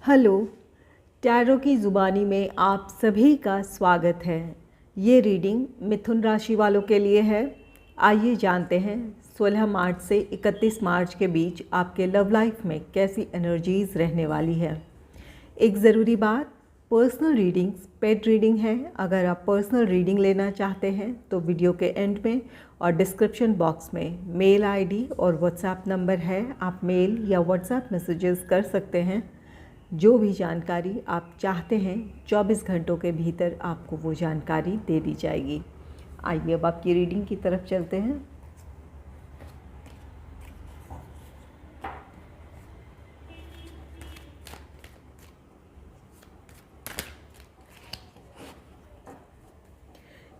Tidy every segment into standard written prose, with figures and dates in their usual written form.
Hello, tarot की ज़ुबानी में आप सभी का स्वागत है। ये रीडिंग मिथुन राशि वालों के लिए है। आइए जानते हैं 16 मार्च से 31 मार्च के बीच आपके लव लाइफ में कैसी एनर्जीज़ रहने वाली है। एक ज़रूरी बात, पर्सनल रीडिंग्स पेड रीडिंग है। अगर आप पर्सनल रीडिंग लेना चाहते हैं तो वीडियो के एंड में और डिस्क्रिप्शन बॉक्स में मेल आईडी और व्हाट्सएप नंबर है। आप मेल या व्हाट्सएप मैसेजेस कर सकते हैं। जो भी जानकारी आप चाहते हैं 24 घंटों के भीतर आपको वो जानकारी दे दी जाएगी। आइए अब आपकी रीडिंग की तरफ चलते हैं।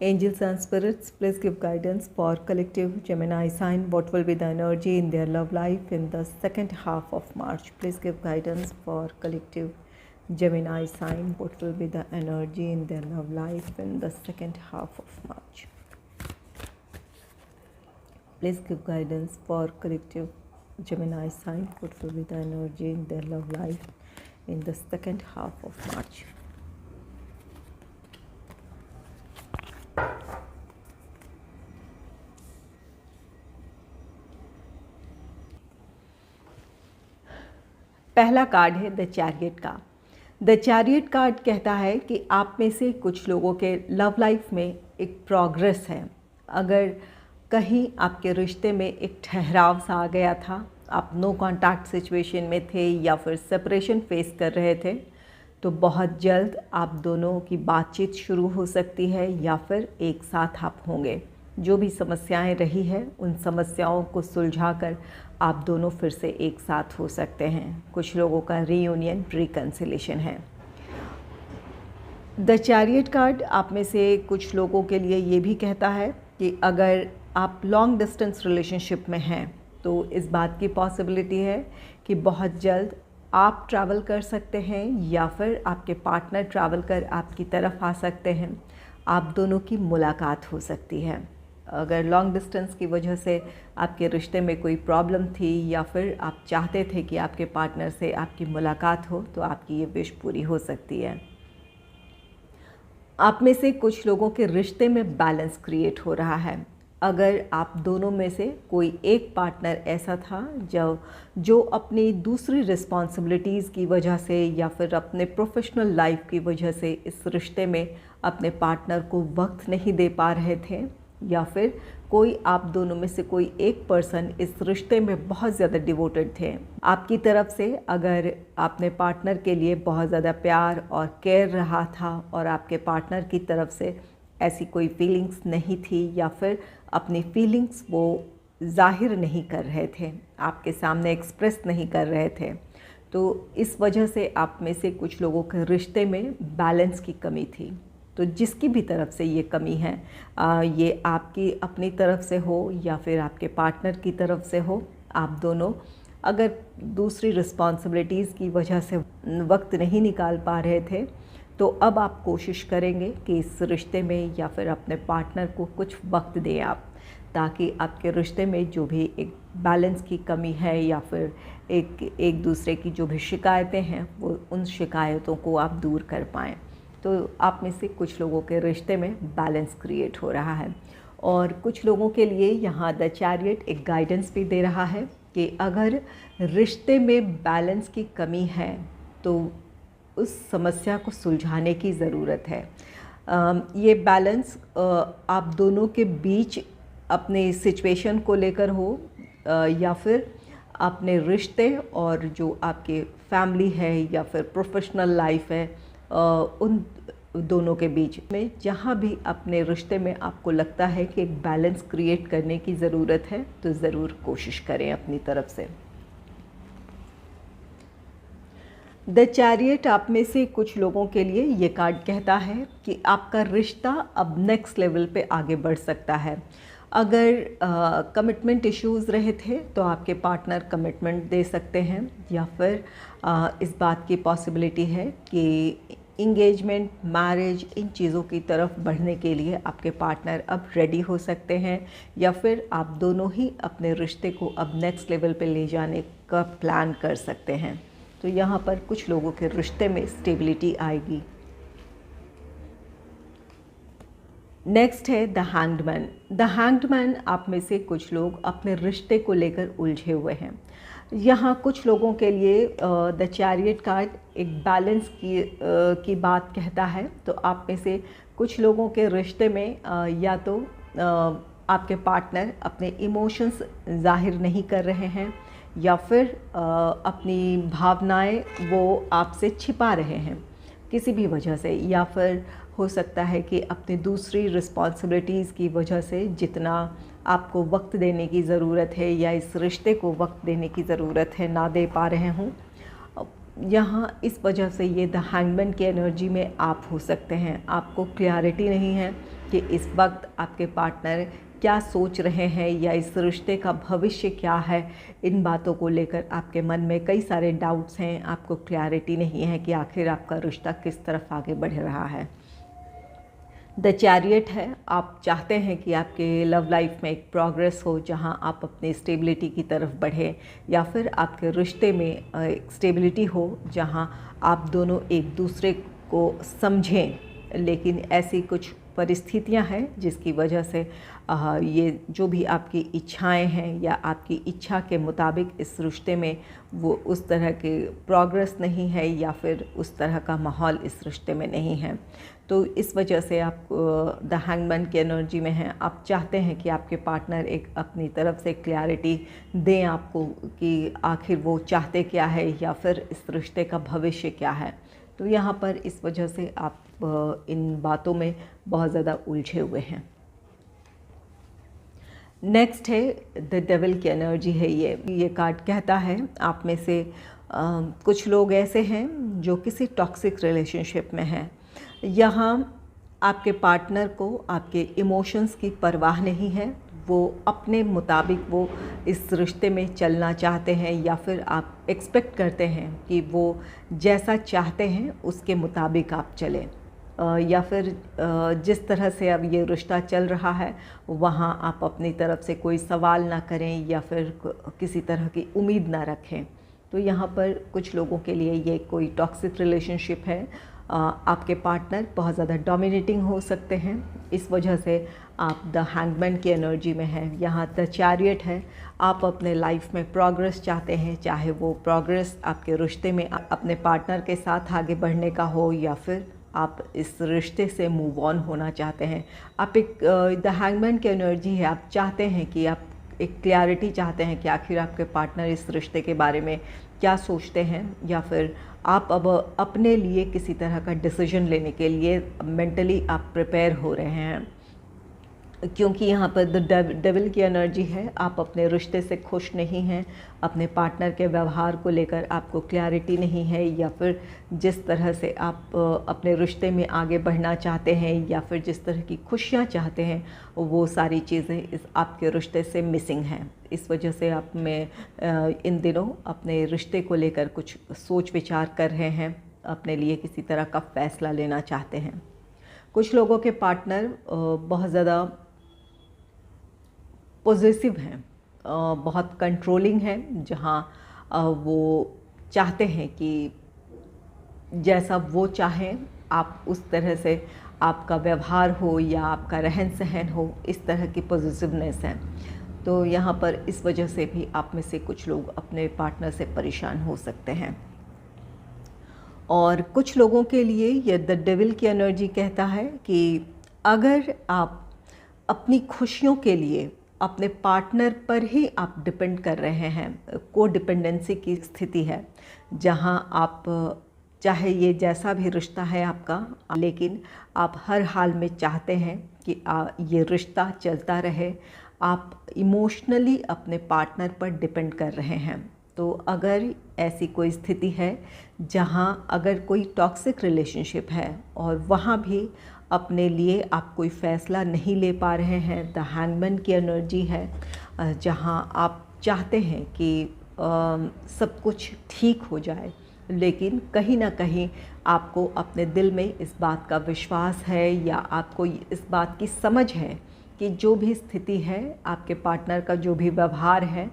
Angels and spirits, please give guidance for collective Gemini sign. What will be the energy in their love life in the second half of March? Please give guidance for collective Gemini sign. What will be the energy in their love life in the second half of March? Please give guidance for collective Gemini sign. What will be the energy in their love life in the second half of March? पहला card है the chariot का। The chariot card कहता है कि आप में से कुछ लोगों के लव लाइफ में एक प्रोग्रेस है। अगर कहीं आपके रिश्ते में एक ठहराव सा आ गया था, आप नो कांटेक्ट सिचुएशन में थे या फिर सेपरेशन फेस कर रहे थे, तो बहुत जल्द आप दोनों की बातचीत शुरू हो सकती है या फिर एक साथ आप होंगे। जो भी समस्याएं रही है उन समस्याओं को सुलझाकर आप दोनों फिर से एक साथ हो सकते हैं। कुछ लोगों का रीयूनियन, रिकन्सिलेशन है। द चैरियट कार्ड आप में से कुछ लोगों के लिए ये भी कहता है कि अगर आप लॉन्ग डिस्टेंस रिलेशनशिप में हैं तो इस बात की पॉसिबिलिटी है कि बहुत जल्द आप ट्रैवल कर सकते हैं या फिर आपके पार्टनर ट्रैवल कर आपकी तरफ आ सकते हैं। आप दोनों की मुलाकात हो सकती है। अगर लॉन्ग डिस्टेंस की वजह से आपके रिश्ते में कोई प्रॉब्लम थी या फिर आप चाहते थे कि आपके पार्टनर से आपकी मुलाकात हो, तो आपकी ये विश पूरी हो सकती है। आप में से कुछ लोगों के रिश्ते में बैलेंस क्रिएट हो रहा है। अगर आप दोनों में से कोई एक पार्टनर ऐसा था जो अपनी दूसरी रिस्पॉन्सिबिलिटीज़ की वजह से या फिर अपने प्रोफेशनल लाइफ की वजह से इस रिश्ते में अपने पार्टनर को वक्त नहीं दे पा रहे थे, या फिर कोई आप दोनों में से कोई एक पर्सन इस रिश्ते में बहुत ज़्यादा डिवोटेड थे। आपकी तरफ से अगर आपने पार्टनर के लिए बहुत ज़्यादा प्यार और केयर रहा था और आपके पार्टनर की तरफ से ऐसी कोई फीलिंग्स नहीं थी या फिर अपनी फीलिंग्स वो जाहिर नहीं कर रहे थे, आपके सामने एक्सप्रेस नहीं कर रहे थे, तो इस वजह से आप में से कुछ लोगों के रिश्ते में बैलेंस की कमी थी। तो जिसकी भी तरफ से ये कमी है, ये आपकी अपनी तरफ से हो या फिर आपके पार्टनर की तरफ से हो, आप दोनों अगर दूसरी रिस्पॉन्सिबिलिटीज़ की वजह से वक्त नहीं निकाल पा रहे थे, तो अब आप कोशिश करेंगे कि इस रिश्ते में या फिर अपने पार्टनर को कुछ वक्त दें आप, ताकि आपके रिश्ते में जो भी एक बैलेंस की कमी है या फिर एक दूसरे की जो भी शिकायतें हैं वो उन शिकायतों को आप दूर कर पाएँ। तो आप में से कुछ लोगों के रिश्ते में बैलेंस क्रिएट हो रहा है। और कुछ लोगों के लिए यहाँ द चैरियट एक गाइडेंस भी दे रहा है कि अगर रिश्ते में बैलेंस की कमी है तो उस समस्या को सुलझाने की ज़रूरत है। ये बैलेंस आप दोनों के बीच अपने सिचुएशन को लेकर हो या फिर अपने रिश्ते और जो आपके फैमिली है या फिर प्रोफेशनल लाइफ है, उन दोनों के बीच में जहाँ भी अपने रिश्ते में आपको लगता है कि एक बैलेंस क्रिएट करने की ज़रूरत है, तो ज़रूर कोशिश करें अपनी तरफ से। द चैरियट आप में से कुछ लोगों के लिए ये कार्ड कहता है कि आपका रिश्ता अब नेक्स्ट लेवल पे आगे बढ़ सकता है। अगर कमिटमेंट इश्यूज़ रहे थे तो आपके पार्टनर कमिटमेंट दे सकते हैं, या फिर इस बात की पॉसिबिलिटी है कि इंगेजमेंट, मैरिज, इन चीज़ों की तरफ बढ़ने के लिए आपके पार्टनर अब रेडी हो सकते हैं, या फिर आप दोनों ही अपने रिश्ते को अब नेक्स्ट लेवल पे ले जाने का प्लान कर सकते हैं। तो यहाँ पर कुछ लोगों के रिश्ते में स्टेबिलिटी आएगी। नेक्स्ट है the hanged man. The hanged man, आप में से कुछ लोग अपने रिश्ते को लेकर उलझे हुए हैं। यहाँ कुछ लोगों के लिए द चैरियट कार्ड एक बैलेंस की बात कहता है। तो आप में से कुछ लोगों के रिश्ते में या तो आपके पार्टनर अपने इमोशंस जाहिर नहीं कर रहे हैं या फिर अपनी भावनाएं वो आपसे छिपा रहे हैं किसी भी वजह से, या फिर हो सकता है कि अपनी दूसरी रिस्पॉन्सिबिलिटीज़ की वजह से जितना आपको वक्त देने की ज़रूरत है या इस रिश्ते को वक्त देने की ज़रूरत है ना दे पा रहे हों। यहाँ इस वजह से ये द हैंगमैन की एनर्जी में आप हो सकते हैं। आपको क्लैरिटी नहीं है कि इस वक्त आपके पार्टनर क्या सोच रहे हैं या इस रिश्ते का भविष्य क्या है। इन बातों को लेकर आपके मन में कई सारे डाउट्स हैं। आपको क्लैरिटी नहीं है कि आखिर आपका रिश्ता किस तरफ आगे बढ़ रहा है। द चैरियट है, आप चाहते हैं कि आपके लव लाइफ में एक प्रोग्रेस हो जहां आप अपनी स्टेबिलिटी की तरफ बढ़ें, या फिर आपके रिश्ते में एक स्टेबिलिटी हो जहां आप दोनों एक दूसरे को समझें। लेकिन ऐसी कुछ परिस्थितियां हैं जिसकी वजह से ये जो भी आपकी इच्छाएं हैं या आपकी इच्छा के मुताबिक इस रिश्ते में वो उस तरह के प्रोग्रेस नहीं है या फिर उस तरह का माहौल इस रिश्ते में नहीं है। तो इस वजह से आप द हैंगमैन की एनर्जी में हैं। आप चाहते हैं कि आपके पार्टनर एक अपनी तरफ से क्लैरिटी दें आपको कि आखिर वो चाहते क्या है या फिर इस रिश्ते का भविष्य क्या है। तो यहाँ पर इस वजह से आप इन बातों में बहुत ज़्यादा उलझे हुए हैं। नेक्स्ट है द डेविल की एनर्जी है। ये कार्ड कहता है आप में से कुछ लोग ऐसे हैं जो किसी टॉक्सिक रिलेशनशिप में हैं। यहाँ आपके पार्टनर को आपके इमोशंस की परवाह नहीं है। वो अपने मुताबिक वो इस रिश्ते में चलना चाहते हैं या फिर आप एक्सपेक्ट करते हैं कि वो जैसा चाहते हैं उसके मुताबिक आप चलें, या फिर जिस तरह से अब ये रिश्ता चल रहा है वहाँ आप अपनी तरफ से कोई सवाल ना करें या फिर किसी तरह की उम्मीद ना रखें। तो यहाँ पर कुछ लोगों के लिए ये कोई टॉक्सिक रिलेशनशिप है। आपके पार्टनर बहुत ज़्यादा डोमिनेटिंग हो सकते हैं, इस वजह से आप द हैंगमैन की एनर्जी में हैं। यहाँ द चैरियट है, आप अपने लाइफ में प्रोग्रेस चाहते हैं, चाहे वो प्रोग्रेस आपके रिश्ते में अपने पार्टनर के साथ आगे बढ़ने का हो या फिर आप इस रिश्ते से मूव ऑन होना चाहते हैं। आप एक द हैंगमैन की एनर्जी है, आप चाहते हैं कि आप एक क्लैरिटी चाहते हैं कि आखिर आपके पार्टनर इस रिश्ते के बारे में क्या सोचते हैं, या फिर आप अब अपने लिए किसी तरह का डिसीजन लेने के लिए मेंटली आप प्रिपेयर हो रहे हैं। क्योंकि यहाँ पर द डेविल की एनर्जी है, आप अपने रिश्ते से खुश नहीं हैं, अपने पार्टनर के व्यवहार को लेकर आपको क्लैरिटी नहीं है, या फिर जिस तरह से आप अपने रिश्ते में आगे बढ़ना चाहते हैं या फिर जिस तरह की खुशियाँ चाहते हैं वो सारी चीज़ें इस आपके रिश्ते से मिसिंग हैं। इस वजह से आप में इन दिनों अपने रिश्ते को लेकर कुछ सोच विचार कर रहे हैं, अपने लिए किसी तरह का फ़ैसला लेना चाहते हैं। कुछ लोगों के पार्टनर बहुत ज़्यादा पॉजिटिव हैं, बहुत कंट्रोलिंग हैं, जहाँ वो चाहते हैं कि जैसा वो चाहें आप उस तरह से आपका व्यवहार हो या आपका रहन सहन हो, इस तरह की पॉजिटिवनेस है। तो यहाँ पर इस वजह से भी आप में से कुछ लोग अपने पार्टनर से परेशान हो सकते हैं। और कुछ लोगों के लिए ये द डेविल की एनर्जी कहता है कि अगर आप अपनी खुशियों के लिए अपने पार्टनर पर ही आप डिपेंड कर रहे हैं, को डिपेंडेंसी की स्थिति है, जहां आप चाहे ये जैसा भी रिश्ता है आपका, लेकिन आप हर हाल में चाहते हैं कि ये रिश्ता चलता रहे, आप इमोशनली अपने पार्टनर पर डिपेंड कर रहे हैं। तो अगर ऐसी कोई स्थिति है जहां अगर कोई टॉक्सिक रिलेशनशिप है और वहाँ भी अपने लिए आप कोई फ़ैसला नहीं ले पा रहे हैं, द हैंगमैन की एनर्जी है, जहां आप चाहते हैं कि सब कुछ ठीक हो जाए, लेकिन कहीं ना कहीं आपको अपने दिल में इस बात का विश्वास है या आपको इस बात की समझ है कि जो भी स्थिति है, आपके पार्टनर का जो भी व्यवहार है,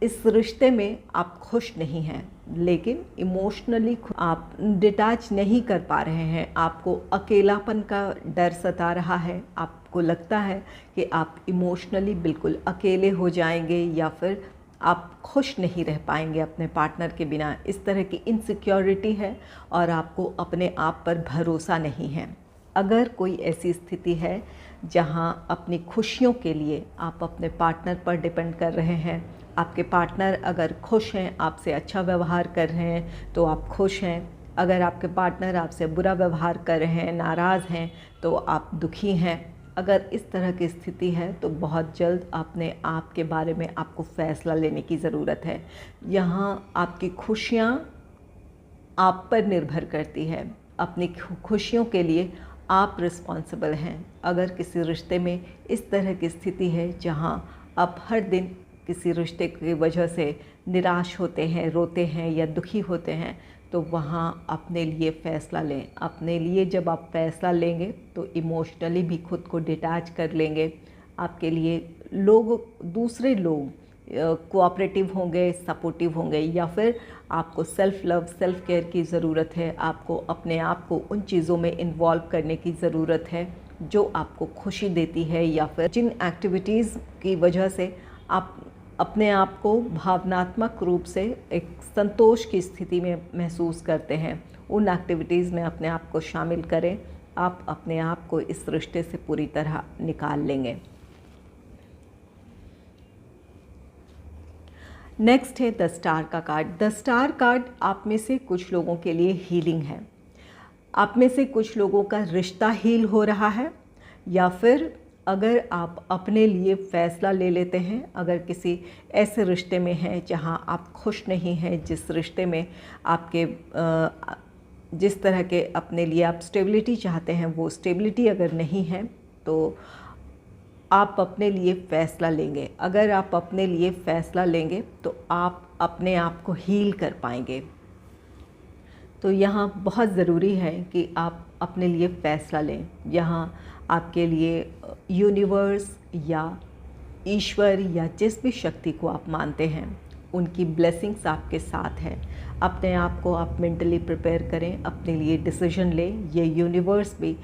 इस रिश्ते में आप खुश नहीं हैं, लेकिन इमोशनली आप डिटैच नहीं कर पा रहे हैं, आपको अकेलापन का डर सता रहा है, आपको लगता है कि आप इमोशनली बिल्कुल अकेले हो जाएंगे या फिर आप खुश नहीं रह पाएंगे अपने पार्टनर के बिना। इस तरह की इनसिक्योरिटी है और आपको अपने आप पर भरोसा नहीं है। अगर कोई ऐसी स्थिति है जहां अपनी खुशियों के लिए आप अपने पार्टनर पर डिपेंड कर रहे हैं, आपके पार्टनर अगर खुश हैं, आपसे अच्छा व्यवहार कर रहे हैं तो आप खुश हैं, अगर आपके पार्टनर आपसे बुरा व्यवहार कर रहे हैं, नाराज़ हैं, तो आप दुखी हैं। अगर इस तरह की स्थिति है तो बहुत जल्द अपने आप के बारे में आपको फ़ैसला लेने की ज़रूरत है। यहाँ आपकी खुशियाँ आप पर निर्भर करती है, अपनी खुशियों के लिए आप रिस्पॉन्सिबल हैं। अगर किसी रिश्ते में इस तरह की स्थिति है जहाँ आप हर दिन किसी रिश्ते की वजह से निराश होते हैं, रोते हैं या दुखी होते हैं, तो वहाँ अपने लिए फ़ैसला लें। अपने लिए जब आप फ़ैसला लेंगे तो इमोशनली भी खुद को डिटैच कर लेंगे। आपके लिए दूसरे लोग कोऑपरेटिव होंगे, सपोर्टिव होंगे, या फिर आपको सेल्फ़ लव, सेल्फ़ केयर की ज़रूरत है। आपको अपने आप को उन चीज़ों में इन्वॉल्व करने की ज़रूरत है जो आपको खुशी देती है, या फिर जिन एक्टिविटीज़ की वजह से आप अपने आप को भावनात्मक रूप से एक संतोष की स्थिति में महसूस करते हैं, उन एक्टिविटीज़ में अपने आप को शामिल करें। आप अपने आप को इस रिश्ते से पूरी तरह निकाल लेंगे। नेक्स्ट है द स्टार का कार्ड। द स्टार कार्ड आप में से कुछ लोगों के लिए हीलिंग है। आप में से कुछ लोगों का रिश्ता हील हो रहा है, या फिर अगर आप अपने लिए फ़ैसला ले लेते हैं, अगर किसी ऐसे रिश्ते में हैं जहां आप खुश नहीं हैं, जिस रिश्ते में आपके जिस तरह के अपने लिए आप स्टेबिलिटी चाहते हैं वो स्टेबिलिटी अगर नहीं है, तो आप अपने लिए फ़ैसला लेंगे। अगर आप अपने लिए फ़ैसला लेंगे तो आप अपने आप को हील कर पाएंगे। तो यहाँ बहुत ज़रूरी है कि आप अपने लिए फ़ैसला लें। यहाँ आपके लिए यूनिवर्स या ईश्वर या जिस भी शक्ति को आप मानते हैं उनकी ब्लेसिंग्स आपके साथ है। अपने आप को आप मेंटली प्रिपेयर करें, अपने लिए डिसीजन लें। ये यूनिवर्स भी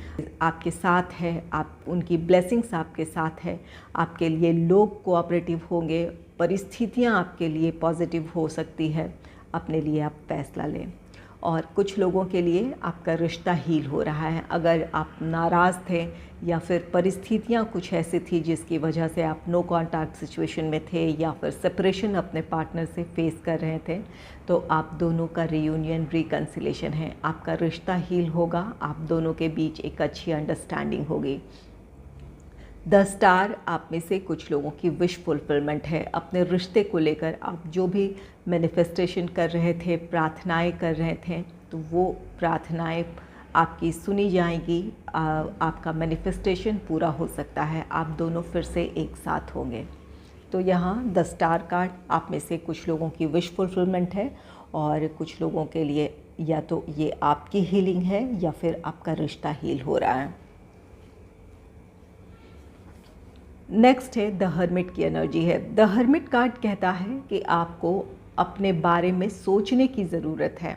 आपके साथ है, आप उनकी ब्लेसिंग्स आपके साथ है। आपके लिए लोग कोऑपरेटिव होंगे, परिस्थितियाँ आपके लिए पॉजिटिव हो सकती है। अपने लिए आप फ़ैसला लें। और कुछ लोगों के लिए आपका रिश्ता हील हो रहा है। अगर आप नाराज़ थे या फिर परिस्थितियाँ कुछ ऐसी थी जिसकी वजह से आप नो कॉन्टैक्ट सिचुएशन में थे, या फिर सेपरेशन अपने पार्टनर से फेस कर रहे थे, तो आप दोनों का रियूनियन, रिकन्सिलेशन है। आपका रिश्ता हील होगा, आप दोनों के बीच एक अच्छी अंडरस्टैंडिंग होगी। द स्टार आप में से कुछ लोगों की विश फुलफिलमेंट है। अपने रिश्ते को लेकर आप जो भी मैनिफेस्टेशन कर रहे थे, प्रार्थनाएं कर रहे थे, तो वो प्रार्थनाएं आपकी सुनी जाएंगी। आपका मैनिफेस्टेशन पूरा हो सकता है, आप दोनों फिर से एक साथ होंगे। तो यहाँ द स्टार कार्ड आप में से कुछ लोगों की विश फुलफिलमेंट है, और कुछ लोगों के लिए या तो ये आपकी हीलिंग है या फिर आपका रिश्ता हील हो रहा है। नेक्स्ट है द हर्मिट की एनर्जी है। द हर्मिट कार्ड कहता है कि आपको अपने बारे में सोचने की ज़रूरत है,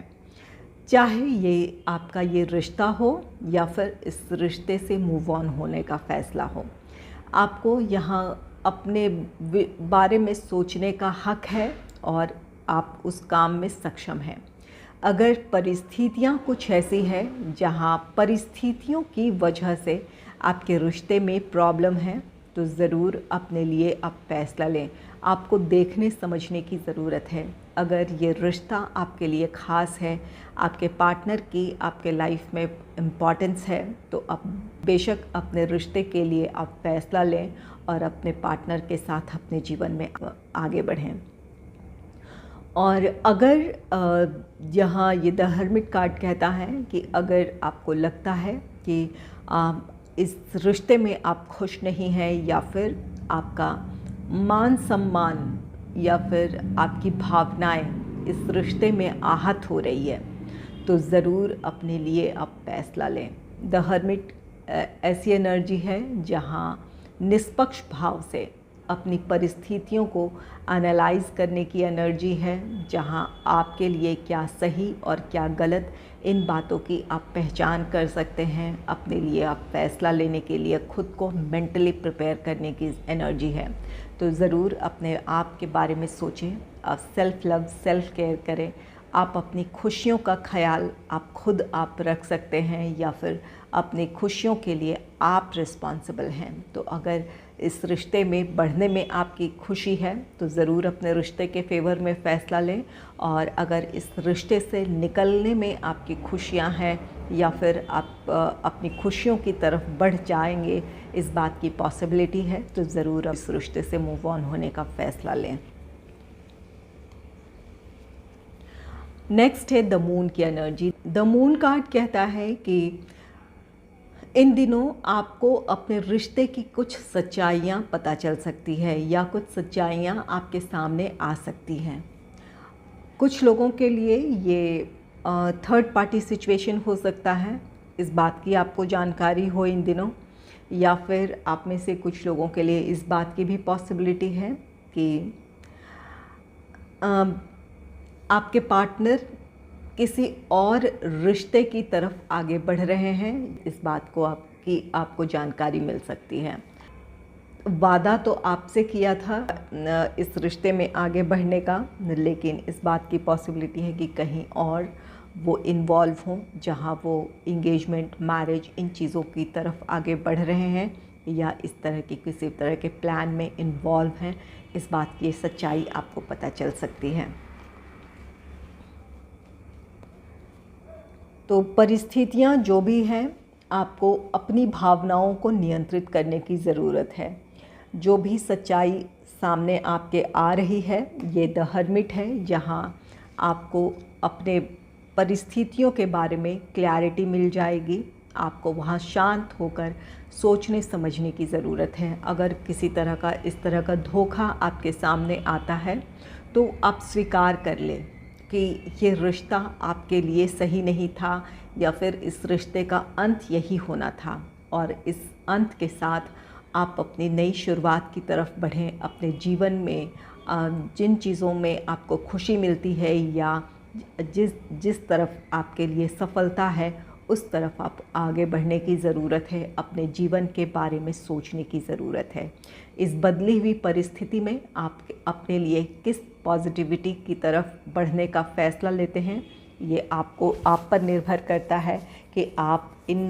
चाहे ये आपका ये रिश्ता हो या फिर इस रिश्ते से मूव ऑन होने का फ़ैसला हो। आपको यहाँ अपने बारे में सोचने का हक है और आप उस काम में सक्षम हैं। अगर परिस्थितियाँ कुछ ऐसी हैं जहाँ परिस्थितियों की वजह से आपके रिश्ते में प्रॉब्लम है, तो ज़रूर अपने लिए आप फ़ैसला लें। आपको देखने समझने की ज़रूरत है। अगर ये रिश्ता आपके लिए ख़ास है, आपके पार्टनर की आपके लाइफ में इम्पॉर्टेंस है, तो आप बेशक अपने रिश्ते के लिए आप फ़ैसला लें और अपने पार्टनर के साथ अपने जीवन में आगे बढ़ें। और अगर यहाँ ये द हर्मिट कार्ड कहता है कि अगर आपको लगता है कि इस रिश्ते में आप खुश नहीं हैं, या फिर आपका मान सम्मान या फिर आपकी भावनाएं इस रिश्ते में आहत हो रही है, तो ज़रूर अपने लिए आप फ़ैसला लें। द हर्मिट ऐसी एनर्जी है जहाँ निष्पक्ष भाव से अपनी परिस्थितियों को एनालाइज करने की एनर्जी है, जहां आपके लिए क्या सही और क्या गलत, इन बातों की आप पहचान कर सकते हैं। अपने लिए आप फैसला लेने के लिए खुद को मेंटली प्रिपेयर करने की एनर्जी है। तो ज़रूर अपने आप के बारे में सोचें, आप सेल्फ़ लव, सेल्फ़ केयर करें। आप अपनी खुशियों का ख्याल आप रख सकते हैं, या फिर अपनी खुशियों के लिए आप रिस्पॉन्सिबल हैं। तो अगर इस रिश्ते में बढ़ने में आपकी खुशी है तो ज़रूर अपने रिश्ते के फेवर में फ़ैसला लें, और अगर इस रिश्ते से निकलने में आपकी खुशियां हैं या फिर आप अपनी खुशियों की तरफ बढ़ जाएंगे, इस बात की पॉसिबिलिटी है, तो ज़रूर इस रिश्ते से मूव ऑन होने का फ़ैसला लें। नेक्स्ट है द मून की एनर्जी। द मून कार्ड कहता है कि इन दिनों आपको अपने रिश्ते की कुछ सच्चाइयाँ पता चल सकती है, या कुछ सच्चाइयाँ आपके सामने आ सकती हैं। कुछ लोगों के लिए ये थर्ड पार्टी सिचुएशन हो सकता है, इस बात की आपको जानकारी हो इन दिनों, या फिर आप में से कुछ लोगों के लिए इस बात की भी पॉसिबिलिटी है कि आपके पार्टनर किसी और रिश्ते की तरफ आगे बढ़ रहे हैं। इस बात को आपको जानकारी मिल सकती है। वादा तो आपसे किया था इस रिश्ते में आगे बढ़ने का, लेकिन इस बात की पॉसिबिलिटी है कि कहीं और वो इन्वॉल्व हों, जहां वो इंगेजमेंट, मैरिज, इन चीज़ों की तरफ आगे बढ़ रहे हैं, या इस तरह की किसी तरह के प्लान में इन्वॉल्व हैं। इस बात की सच्चाई आपको पता चल सकती है। तो परिस्थितियां जो भी हैं, आपको अपनी भावनाओं को नियंत्रित करने की ज़रूरत है। जो भी सच्चाई सामने आपके आ रही है, ये द हर्मिट है, जहां आपको अपने परिस्थितियों के बारे में क्लैरिटी मिल जाएगी। आपको वहाँ शांत होकर सोचने समझने की ज़रूरत है। अगर किसी तरह का इस तरह का धोखा आपके सामने आता है, तो आप स्वीकार कर लें कि ये रिश्ता आपके लिए सही नहीं था, या फिर इस रिश्ते का अंत यही होना था, और इस अंत के साथ आप अपनी नई शुरुआत की तरफ बढ़ें। अपने जीवन में जिन चीज़ों में आपको खुशी मिलती है, या जिस तरफ आपके लिए सफलता है, उस तरफ आप आगे बढ़ने की ज़रूरत है। अपने जीवन के बारे में सोचने की ज़रूरत है। इस बदली हुई परिस्थिति में आप अपने लिए किस पॉजिटिविटी की तरफ बढ़ने का फ़ैसला लेते हैं, ये आप पर निर्भर करता है कि आप इन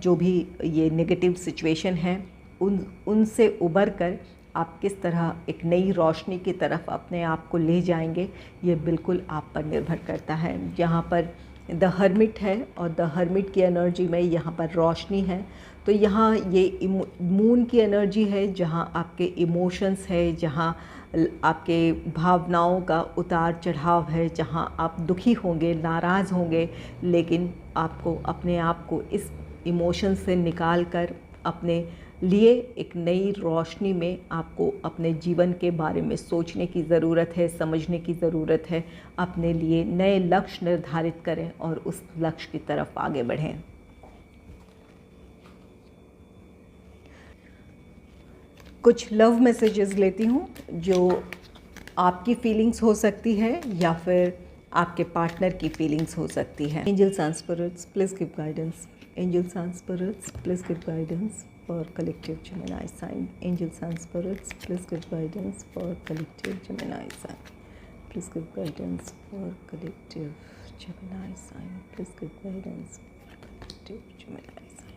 जो भी ये नेगेटिव सिचुएशन हैं, उनसे उबर कर आप किस तरह एक नई रोशनी की तरफ अपने आप को ले जाएंगे, ये बिल्कुल आप पर निर्भर करता है। यहाँ पर द हर्मिट है, और द हर्मिट की एनर्जी में यहाँ पर रोशनी है। तो यहाँ ये मून की एनर्जी है, जहाँ आपके इमोशंस है, जहाँ आपके भावनाओं का उतार चढ़ाव है, जहाँ आप दुखी होंगे, नाराज़ होंगे, लेकिन आपको अपने आप को इस इमोशन से निकाल कर अपने लिए एक नई रोशनी में आपको अपने जीवन के बारे में सोचने की ज़रूरत है, समझने की ज़रूरत है। अपने लिए नए लक्ष्य निर्धारित करें और उस लक्ष्य की तरफ आगे बढ़ें। कुछ लव मैसेजेस लेती हूँ, जो आपकी फीलिंग्स हो सकती है या फिर आपके पार्टनर की फीलिंग्स हो सकती है। Angels and spirits, please give guidance. Angels and spirits, please give guidance for collective Gemini sign. Angels and spirits, please give guidance for collective Gemini sign. Please give guidance for collective Gemini sign. Please give guidance for collective Gemini sign.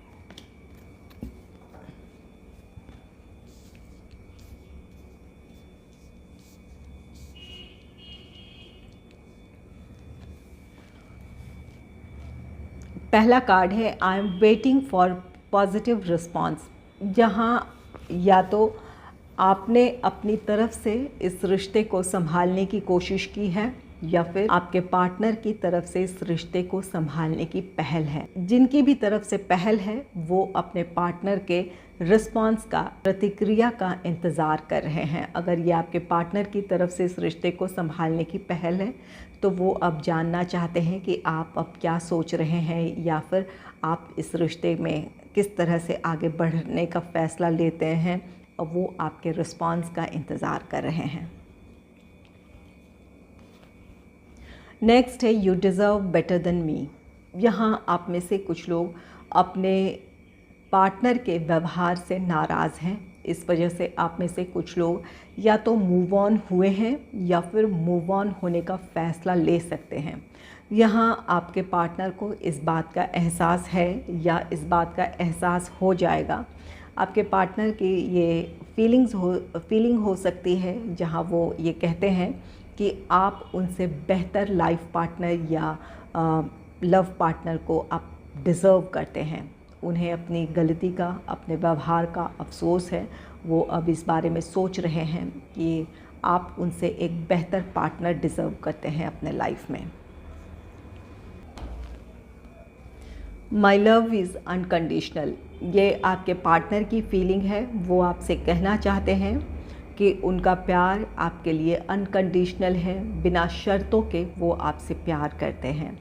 पहला card है I am waiting for positive response, जहाँ या तो आपने अपनी तरफ से इस रिश्ते को संभालने की कोशिश की है, या फिर आपके पार्टनर की तरफ से इस रिश्ते को संभालने की पहल है। जिनकी भी तरफ से पहल है, वो अपने पार्टनर के रिस्पॉन्स का, प्रतिक्रिया का इंतज़ार कर रहे हैं। अगर ये आपके पार्टनर की तरफ से इस रिश्ते को संभालने की पहल है, तो वो अब जानना चाहते हैं कि आप अब क्या सोच रहे हैं, या फिर आप इस रिश्ते में किस तरह से आगे बढ़ने का फ़ैसला लेते हैं। वो आपके रिस्पॉन्स का इंतज़ार कर रहे हैं। नेक्स्ट है you deserve better than me. यहाँ आप में से कुछ लोग अपने पार्टनर के व्यवहार से नाराज़ हैं। इस वजह से आप में से कुछ लोग या तो मूव ऑन हुए हैं या फिर मूव ऑन होने का फ़ैसला ले सकते हैं। यहाँ आपके पार्टनर को इस बात का एहसास है या इस बात का एहसास हो जाएगा। आपके पार्टनर की ये फीलिंग हो सकती है जहाँ वो ये कहते हैं कि आप उनसे बेहतर लाइफ पार्टनर या लव पार्टनर को आप डिज़र्व करते हैं। उन्हें अपनी गलती का, अपने व्यवहार का अफसोस है। वो अब इस बारे में सोच रहे हैं कि आप उनसे एक बेहतर पार्टनर डिज़र्व करते हैं अपने लाइफ में। My love is unconditional. ये आपके पार्टनर की फीलिंग है। वो आपसे कहना चाहते हैं कि उनका प्यार आपके लिए अनकंडीशनल है, बिना शर्तों के वो आपसे प्यार करते हैं।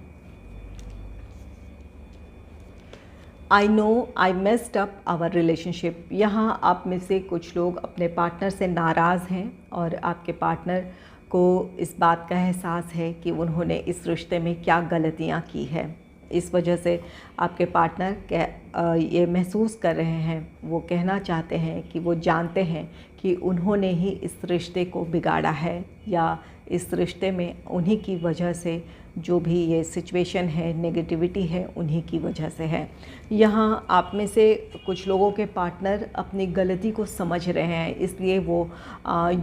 I know I messed up our relationship. यहाँ आप में से कुछ लोग अपने पार्टनर से नाराज़ हैं और आपके पार्टनर को इस बात का एहसास है कि उन्होंने इस रिश्ते में क्या गलतियाँ की है। इस वजह से आपके पार्टनर ये महसूस कर रहे हैं, वो कहना चाहते हैं कि वो जानते हैं कि उन्होंने ही इस रिश्ते को बिगाड़ा है या इस रिश्ते में उन्हीं की वजह से जो भी ये सिचुएशन है, नेगेटिविटी है, उन्हीं की वजह से है। यहाँ आप में से कुछ लोगों के पार्टनर अपनी गलती को समझ रहे हैं, इसलिए वो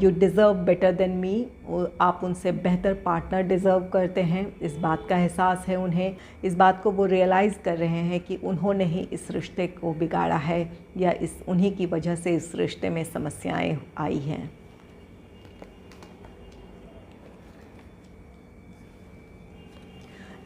you deserve better than me, आप उनसे बेहतर पार्टनर डिज़र्व करते हैं, इस बात का एहसास है उन्हें। इस बात को वो रियलाइज़ कर रहे हैं कि उन्होंने ही इस रिश्ते को बिगाड़ा है या उन्हीं की वजह से इस रिश्ते में समस्याएं आई हैं।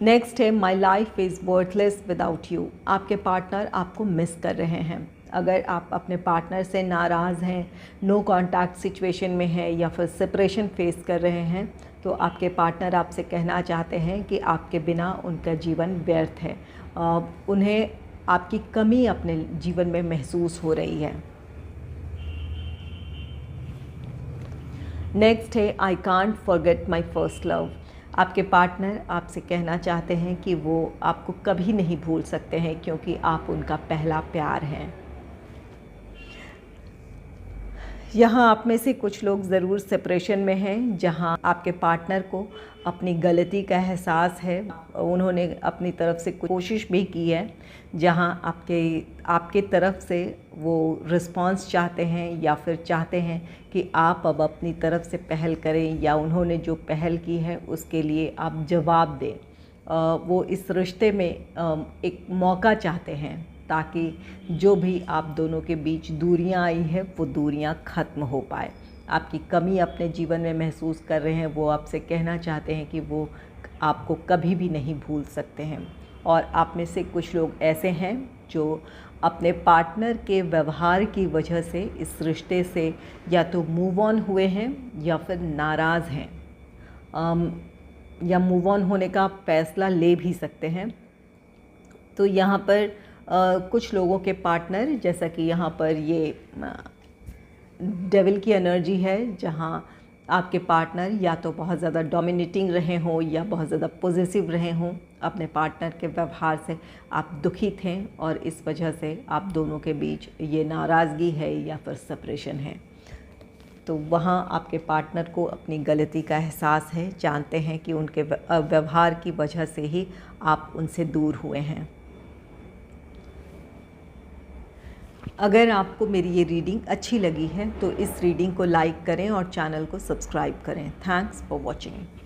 नेक्स्ट है my life is worthless without you. आपके पार्टनर आपको मिस कर रहे हैं। अगर आप अपने पार्टनर से नाराज़ हैं, नो कांटेक्ट सिचुएशन में है या फिर सेपरेशन फेस कर रहे हैं, तो आपके पार्टनर आपसे कहना चाहते हैं कि आपके बिना उनका जीवन व्यर्थ है। उन्हें आपकी कमी अपने जीवन में महसूस हो रही है। नेक्स्ट है I can't forget my first love. आपके पार्टनर आपसे कहना चाहते हैं कि वो आपको कभी नहीं भूल सकते हैं क्योंकि आप उनका पहला प्यार हैं। यहाँ आप में से कुछ लोग ज़रूर सेपरेशन में हैं, जहाँ आपके पार्टनर को अपनी गलती का एहसास है। उन्होंने अपनी तरफ से कोशिश भी की है, जहाँ आपके तरफ से वो रिस्पांस चाहते हैं या फिर चाहते हैं कि आप अब अपनी तरफ से पहल करें या उन्होंने जो पहल की है उसके लिए आप जवाब दें। वो इस रिश्ते में एक मौका चाहते हैं ताकि जो भी आप दोनों के बीच दूरियां आई हैं वो दूरियां ख़त्म हो पाए। आपकी कमी अपने जीवन में महसूस कर रहे हैं, वो आपसे कहना चाहते हैं कि वो आपको कभी भी नहीं भूल सकते हैं। और आप में से कुछ लोग ऐसे हैं जो अपने पार्टनर के व्यवहार की वजह से इस रिश्ते से या तो मूव ऑन हुए हैं या फिर नाराज़ हैं, या मूव ऑन होने का फ़ैसला ले भी सकते हैं। तो यहाँ पर कुछ लोगों के पार्टनर, जैसा कि यहाँ पर ये डेविल की एनर्जी है, जहाँ आपके पार्टनर या तो बहुत ज़्यादा डोमिनेटिंग रहे हों या बहुत ज़्यादा पॉजिटिव रहे हों, अपने पार्टनर के व्यवहार से आप दुखी थे और इस वजह से आप दोनों के बीच ये नाराज़गी है या फिर सेपरेशन है। तो वहाँ आपके पार्टनर को अपनी गलती का एहसास है, जानते हैं कि उनके व्यवहार की वजह से ही आप उनसे दूर हुए हैं। अगर आपको मेरी ये रीडिंग अच्छी लगी है तो इस रीडिंग को लाइक करें और चैनल को सब्सक्राइब करें। Thanks for watching.